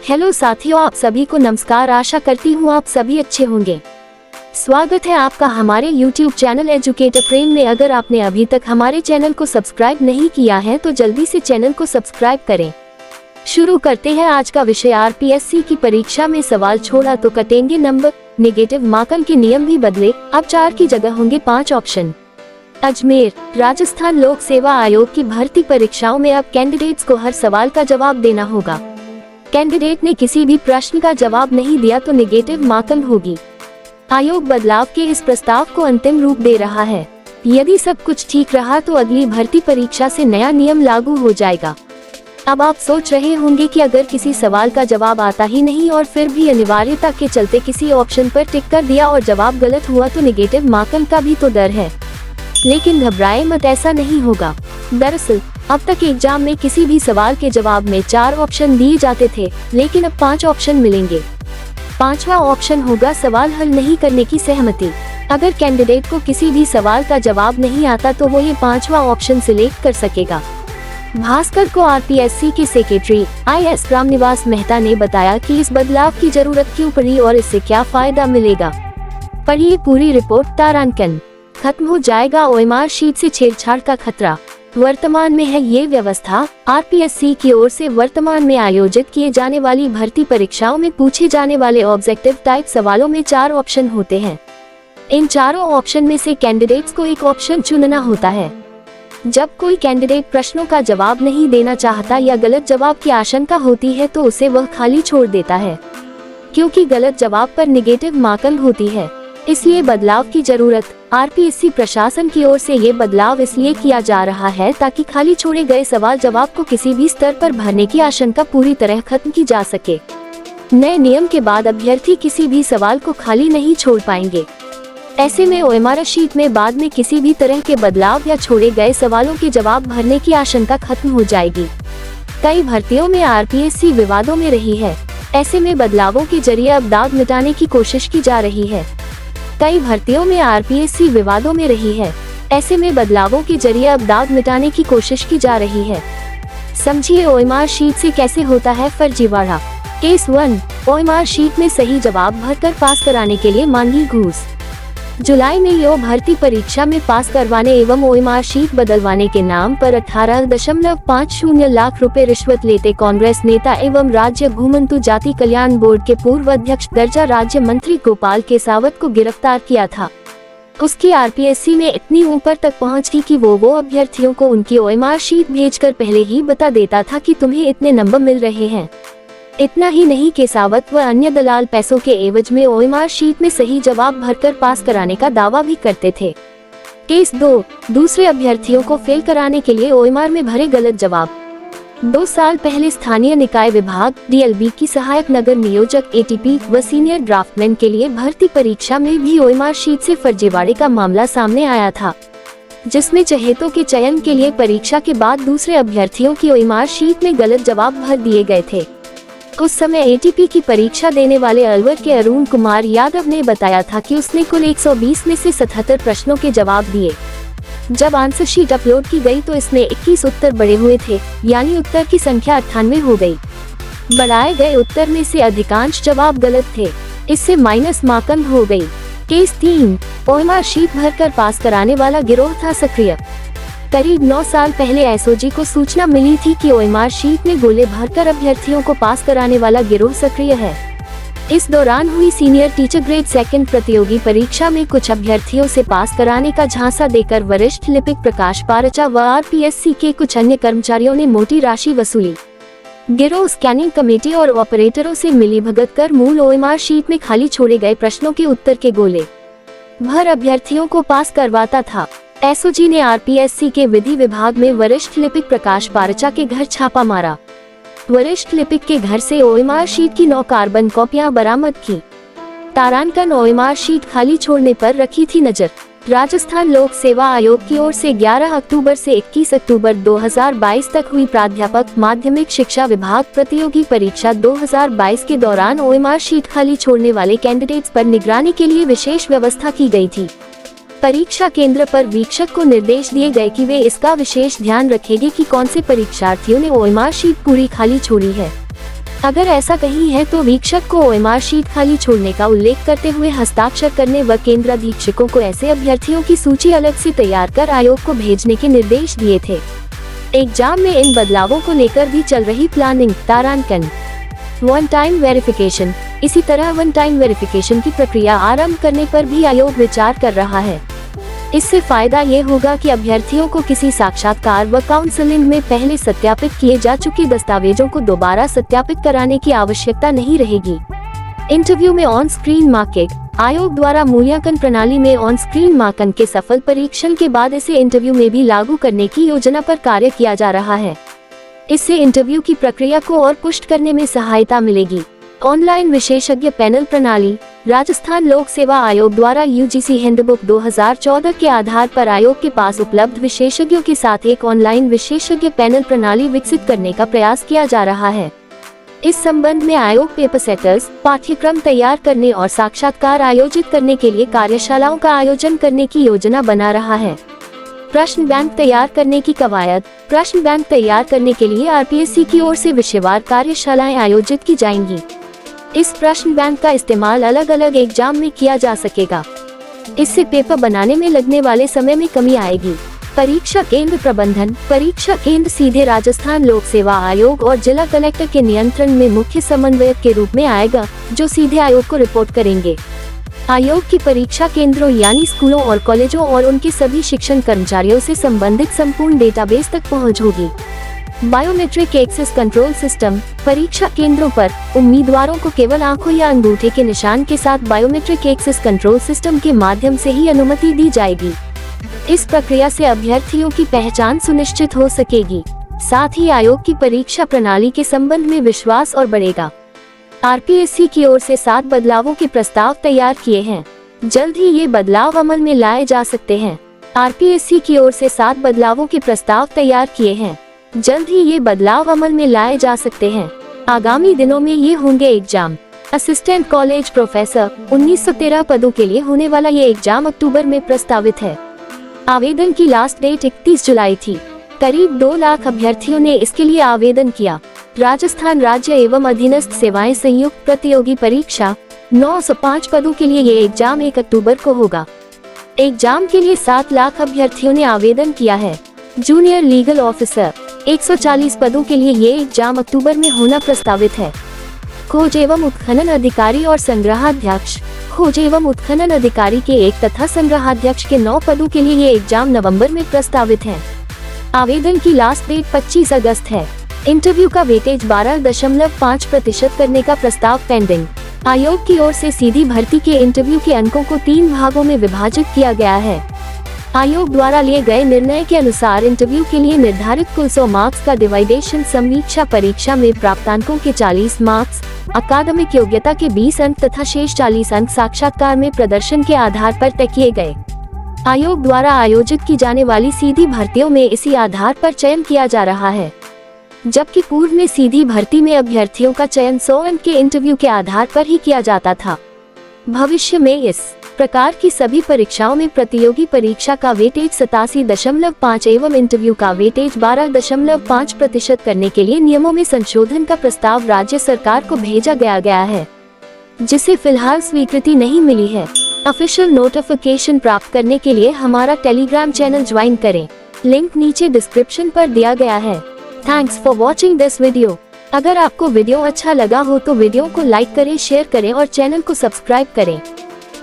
Hello साथियों, आप सभी को नमस्कार। आशा करती हूँ आप सभी अच्छे होंगे। स्वागत है आपका हमारे YouTube चैनल एजुकेटर प्रेम में। अगर आपने अभी तक हमारे चैनल को सब्सक्राइब नहीं किया है तो जल्दी से चैनल को सब्सक्राइब करें। शुरू करते हैं आज का विषय। आरपीएससी की परीक्षा में सवाल छोड़ा तो कटेंगे नंबर, नेगेटिव मार्किंग के नियम भी बदले, अब 4 की जगह होंगे 5 ऑप्शन। अजमेर, राजस्थान लोक सेवा आयोग की भर्ती परीक्षाओं में अब कैंडिडेट्स को हर सवाल का जवाब देना होगा। कैंडिडेट ने किसी भी प्रश्न का जवाब नहीं दिया तो नेगेटिव मार्किंग होगी। आयोग बदलाव के इस प्रस्ताव को अंतिम रूप दे रहा है। यदि सब कुछ ठीक रहा तो अगली भर्ती परीक्षा से नया नियम लागू हो जाएगा। अब आप सोच रहे होंगे कि अगर किसी सवाल का जवाब आता ही नहीं और फिर भी अनिवार्यता के चलते किसी ऑप्शन पर टिक कर दिया और जवाब गलत हुआ तो नेगेटिव मार्किंग का भी तो डर है। लेकिन घबराए मत, ऐसा नहीं होगा। दरअसल अब तक एग्जाम में किसी भी सवाल के जवाब में 4 ऑप्शन दिए जाते थे, लेकिन अब 5 ऑप्शन मिलेंगे। 5वां ऑप्शन होगा सवाल हल नहीं करने की सहमति। अगर कैंडिडेट को किसी भी सवाल का जवाब नहीं आता तो वो ये 5वां ऑप्शन सिलेक्ट कर सकेगा। भास्कर को आरपीएससी के सेक्रेटरी IS रामनिवास मेहता ने बताया कि इस बदलाव की जरूरत क्यों पड़ी और इससे क्या फायदा मिलेगा। पढ़िए पूरी रिपोर्ट। तारांकन, खत्म हो जाएगा OMR शीट से छेड़छाड़ का खतरा। वर्तमान में है ये व्यवस्था। आरपीएससी की ओर से वर्तमान में आयोजित किए जाने वाली भर्ती परीक्षाओं में पूछे जाने वाले ऑब्जेक्टिव टाइप सवालों में 4 ऑप्शन होते हैं। इन चारों ऑप्शन में से कैंडिडेट्स को एक ऑप्शन चुनना होता है। जब कोई कैंडिडेट प्रश्नों का जवाब नहीं देना चाहता या गलत जवाब की आशंका होती है तो उसे वह खाली छोड़ देता है, क्योंकि गलत जवाब पर नेगेटिव मार्किंग होती है। इसलिए बदलाव की जरूरत। आरपीएससी प्रशासन की ओर से ये बदलाव इसलिए किया जा रहा है ताकि खाली छोड़े गए सवाल जवाब को किसी भी स्तर पर भरने की आशंका पूरी तरह खत्म की जा सके। नए नियम के बाद अभ्यर्थी किसी भी सवाल को खाली नहीं छोड़ पाएंगे। ऐसे में OMR शीट में बाद में किसी भी तरह के बदलाव या छोड़े गए सवालों के जवाब भरने की आशंका खत्म हो जाएगी। कई भर्तियों में आरपीएससी विवादों में रही है। ऐसे में बदलावों के जरिए अब दाग मिटाने की कोशिश की जा रही है। कई भर्तियों में आरपीएससी विवादों में रही है। ऐसे में बदलावों के जरिए अब दाग मिटाने की कोशिश की जा रही है। समझिए OMR शीट से कैसे होता है फर्जीवाड़ा। केस 1, OMR शीट में सही जवाब भरकर पास कराने के लिए मांगी घूस। जुलाई में यो भर्ती परीक्षा में पास करवाने एवं OMR शीट बदलवाने के नाम पर 18.50 लाख रुपए रिश्वत लेते कांग्रेस नेता एवं राज्य घुमंतु जाति कल्याण बोर्ड के पूर्व अध्यक्ष दर्जा राज्य मंत्री गोपाल केसावत को गिरफ्तार किया था। उसकी आरपीएससी में इतनी ऊपर तक पहुंच थी कि वो अभ्यर्थियों को उनकी OMR शीट भेजकर पहले ही बता देता था कि तुम्हें इतने नंबर मिल रहे हैं। इतना ही नहीं, केसावत व अन्य दलाल पैसों के एवज में OMR शीट में सही जवाब भरकर पास कराने का दावा भी करते थे। केस 2, दूसरे अभ्यर्थियों को फेल कराने के लिए OMR में भरे गलत जवाब। 2 साल पहले स्थानीय निकाय विभाग DLB की सहायक नगर नियोजक ATP व सीनियर ड्राफ्टमैन के लिए भर्ती परीक्षा में भी OMR शीट से फर्जीवाड़े का मामला सामने आया था, जिसमें चहेतों के चयन के लिए परीक्षा के बाद दूसरे अभ्यर्थियों की OMR शीट में गलत जवाब भर दिए गए थे। उस समय ATP की परीक्षा देने वाले अलवर के अरुण कुमार यादव ने बताया था कि उसने कुल 120 में से 77 प्रश्नों के जवाब दिए। जब आंसर शीट अपलोड की गई तो इसमें 21 उत्तर बड़े हुए थे, यानी उत्तर की संख्या 98 हो गई। बढ़ाए गए उत्तर में से अधिकांश जवाब गलत थे, इससे माइनस मार्किंग हो गई। केस 3, OMR शीट भरकर पास कराने वाला गिरोह था सक्रिय। करीब 9 साल पहले एसओजी को सूचना मिली थी कि OMR शीट में गोले भरकर अभ्यर्थियों को पास कराने वाला गिरोह सक्रिय है। इस दौरान हुई सीनियर टीचर ग्रेड 2 प्रतियोगी परीक्षा में कुछ अभ्यर्थियों से पास कराने का झांसा देकर वरिष्ठ लिपिक प्रकाश पारचा व आरपीएससी के कुछ अन्य कर्मचारियों ने मोटी राशि वसूली। गिरोह स्कैनिंग कमेटी और ऑपरेटरों से मिलीभगत कर मूल OMR शीट में खाली छोड़े गए प्रश्नों के उत्तर के गोले भर अभ्यर्थियों को पास करवाता था। एसओजी ने आरपीएससी के विधि विभाग में वरिष्ठ लिपिक प्रकाश पारचा के घर छापा मारा। वरिष्ठ लिपिक के घर से OMR शीट की 9 कार्बन कॉपियां बरामद की। तारांकन, OMR शीट खाली छोड़ने पर रखी थी नजर। राजस्थान लोक सेवा आयोग की ओर से 11 अक्टूबर से 21 अक्टूबर 2022 तक हुई प्राध्यापक माध्यमिक शिक्षा विभाग प्रतियोगी परीक्षा 2022 के दौरान OMR शीट खाली छोड़ने वाले कैंडिडेट्स पर निगरानी के लिए विशेष व्यवस्था की गई थी। परीक्षा केंद्र पर वीक्षक को निर्देश दिए गए कि वे इसका विशेष ध्यान रखेंगे कि कौन से परीक्षार्थियों ने OMR शीट पूरी खाली छोड़ी है। अगर ऐसा कहीं है तो वीक्षक को OMR शीट खाली छोड़ने का उल्लेख करते हुए हस्ताक्षर करने व केंद्राधीक्षकों को ऐसे अभ्यर्थियों की सूची अलग से तैयार कर आयोग को भेजने के निर्देश दिए थे। एग्जाम में इन बदलावों को लेकर भी चल रही प्लानिंग, तारांकन। One time verification. इसी तरह वन टाइम वेरिफिकेशन की प्रक्रिया आरंभ करने पर भी आयोग विचार कर रहा है। इससे फायदा ये होगा कि अभ्यर्थियों को किसी साक्षात्कार व काउंसलिंग में पहले सत्यापित किए जा चुके दस्तावेजों को दोबारा सत्यापित कराने की आवश्यकता नहीं रहेगी। इंटरव्यू में ऑन स्क्रीन मार्किंग। आयोग द्वारा मूल्यांकन प्रणाली में ऑन स्क्रीन मार्कन के सफल परीक्षण के बाद इसे इंटरव्यू में भी लागू करने की योजना पर कार्य किया जा रहा है। इससे इंटरव्यू की प्रक्रिया को और पुष्ट करने में सहायता मिलेगी। ऑनलाइन विशेषज्ञ पैनल प्रणाली। राजस्थान लोक सेवा आयोग द्वारा UGC हैंडबुक 2014 के आधार पर आयोग के पास उपलब्ध विशेषज्ञों के साथ एक ऑनलाइन विशेषज्ञ पैनल प्रणाली विकसित करने का प्रयास किया जा रहा है। इस संबंध में आयोग पेपर सेटर्स, पाठ्यक्रम तैयार करने और साक्षात्कार आयोजित करने के लिए कार्यशालाओं का आयोजन करने की योजना बना रहा है। प्रश्न बैंक तैयार करने की कवायद। प्रश्न बैंक तैयार करने के लिए RPSC की ओर से विषयवार कार्यशालाएं आयोजित की जाएंगी। इस प्रश्न बैंक का इस्तेमाल अलग अलग एग्जाम में किया जा सकेगा। इससे पेपर बनाने में लगने वाले समय में कमी आएगी। परीक्षा केंद्र प्रबंधन। परीक्षा केंद्र सीधे राजस्थान लोक सेवा आयोग और जिला कलेक्टर के नियंत्रण में मुख्य समन्वयक के रूप में आएगा, जो सीधे आयोग को रिपोर्ट करेंगे। आयोग की परीक्षा केंद्रों यानी स्कूलों और कॉलेजों और उनके सभी शिक्षण कर्मचारियों से संबंधित संपूर्ण डेटाबेस तक पहुंच होगी। Biometric access control system. परीक्षा केंद्रों पर उम्मीदवारों को केवल आंखों या अंगूठे के निशान के साथ बायोमेट्रिक एक्सेस कंट्रोल सिस्टम के माध्यम से ही अनुमति दी जाएगी। इस प्रक्रिया से अभ्यर्थियों की पहचान सुनिश्चित हो सकेगी। साथ ही आयोग की परीक्षा प्रणाली के संबंध में विश्वास और बढ़ेगा। RPSC की ओर से 7 बदलावों के प्रस्ताव तैयार किए हैं। जल्द ही ये बदलाव अमल में लाए जा सकते हैं। RPSC की ओर से 7 बदलावों के प्रस्ताव तैयार किए हैं। जल्द ही ये बदलाव अमल में लाए जा सकते हैं। आगामी दिनों में ये होंगे एग्जाम। असिस्टेंट कॉलेज प्रोफेसर 1913 पदों के लिए होने वाला ये एग्जाम अक्टूबर में प्रस्तावित है। आवेदन की लास्ट डेट 31 जुलाई थी। करीब 2 लाख अभ्यर्थियों ने इसके लिए आवेदन किया। राजस्थान राज्य एवं अधीनस्थ सेवाएं संयुक्त प्रतियोगी परीक्षा 905 पदों के लिए ये एग्जाम 1 अक्टूबर को होगा। एग्जाम के लिए 7 लाख अभ्यर्थियों ने आवेदन किया है। जूनियर लीगल ऑफिसर 140 पदों के लिए ये एग्जाम अक्टूबर में होना प्रस्तावित है। खोज एवं उत्खनन अधिकारी और संग्रहाध्यक्ष। खोज एवं उत्खनन अधिकारी के 1 तथा संग्रहाध्यक्ष के 9 पदों के लिए ये एग्जाम नवंबर में प्रस्तावित है। आवेदन की लास्ट डेट 25 अगस्त है। इंटरव्यू का वेटेज 12.5% करने का प्रस्ताव पेंडिंग। आयोग की ओर से सीधी भर्ती के इंटरव्यू के अंकों को 3 भागों में विभाजित किया गया है। आयोग द्वारा लिए गए निर्णय के अनुसार इंटरव्यू के लिए निर्धारित कुल 100 मार्क्स का डिवाइडेशन समीक्षा परीक्षा में प्राप्त अंकों के 40 मार्क्स, अकादमिक योग्यता के 20 अंक तथा शेष 40 अंक साक्षात्कार में प्रदर्शन के आधार पर तय किए गए। आयोग द्वारा आयोजित की जाने वाली सीधी भर्तियों में इसी आधार पर चयन किया जा रहा है, जबकि पूर्व में सीधी भर्ती में अभ्यर्थियों का चयन 100 अंक के इंटरव्यू के आधार पर ही किया जाता था। भविष्य में इस प्रकार की सभी परीक्षाओं में प्रतियोगी परीक्षा का वेटेज 87.5 एवं इंटरव्यू का वेटेज 12.5% करने के लिए नियमों में संशोधन का प्रस्ताव राज्य सरकार को भेजा गया है, जिसे फिलहाल स्वीकृति नहीं मिली है। ऑफिशियल नोटिफिकेशन प्राप्त करने के लिए हमारा टेलीग्राम चैनल ज्वाइन करें। लिंक नीचे डिस्क्रिप्शन पर दिया गया है। Thanks for watching this video. अगर आपको वीडियो अच्छा लगा हो तो वीडियो को लाइक करें, शेयर करें और चैनल को सब्सक्राइब करें।